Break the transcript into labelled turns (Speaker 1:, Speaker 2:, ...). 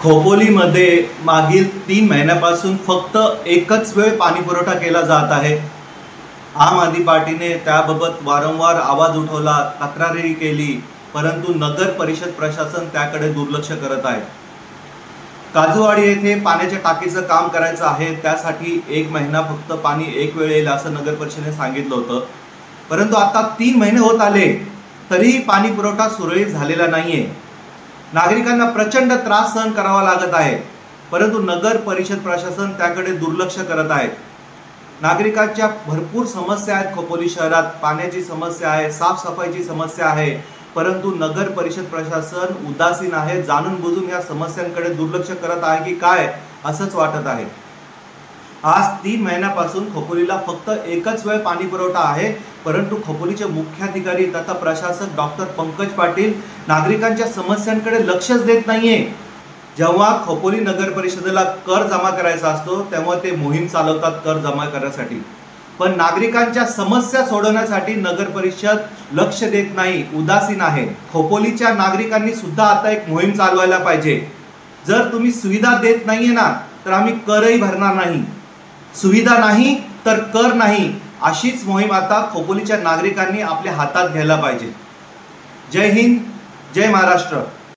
Speaker 1: खोपोलीमध्ये मागील 3 महिन्यापासून फक्त एकच वेळ पाणी पुरवठा केला जात आहे। आम आदमी पार्टीने त्याबाबत वारंवार आवाज उठवला, तक्रारही केली, परंतु नगर परिषद प्रशासन त्याकडे दुर्लक्ष करत आहे। काजूवाडी येथे पाण्याच्या टाकीचं काम करायचं आहे, त्यासाठी 1 महिना फक्त पाणी एक वेळ येईल असं नगर परिषदेने सांगितलं होतं। परंतु आता 3 महिने होत आले तरीही पाणी पुरवठा सुरळीत झालेला नाहीये। नागरिकांना प्रचंड त्रास सहन करावा लागत आहे, परंतु नगर परिषद प्रशासन त्याकडे दुर्लक्ष करत आहे। नागरिकांच्या भरपूर समस्या आहेत। खोपोली शहरात पाण्याची समस्या आहे, साफसफाईची समस्या आहे, परंतु नगर परिषद प्रशासन उदासीन आहे, जाणून बुजून या समस्यांकडे दुर्लक्ष करत आहे की काय असंच वाटत आहे। आज 3 महिन्यापासून खोपोलीला फक्त एकच वेळ पाणी पुरवठा आहे, परंतु खोपोलीचे मुख्याधिकारी तथा प्रशासक डॉक्टर पंकज पाटील नागरिकांच्या समस्यांकडे लक्षच देत नाहीये। जेव्हा खोपोली नगर परिषदेला कर जमा करायचा असतो तेव्हा ते मोहीम चालवतात कर जमा करण्यासाठी, पण नागरिकांच्या समस्या सोडवण्यासाठी नगर परिषद लक्ष देत नाही, उदासीन आहे। खोपोलीच्या नागरिकांनी सुद्धा आता एक मोहीम चालवायला पाहिजे। जर तुम्ही सुविधा देत नाहीये ना तर आम्ही करही भरणार नाही, सुविधा नाही तर कर नाही, अशीच मोहीम आता खोपोलीच्या नागरिकांनी आपल्या हातात घ्यायला पाहिजे। जय हिंद, जय महाराष्ट्र।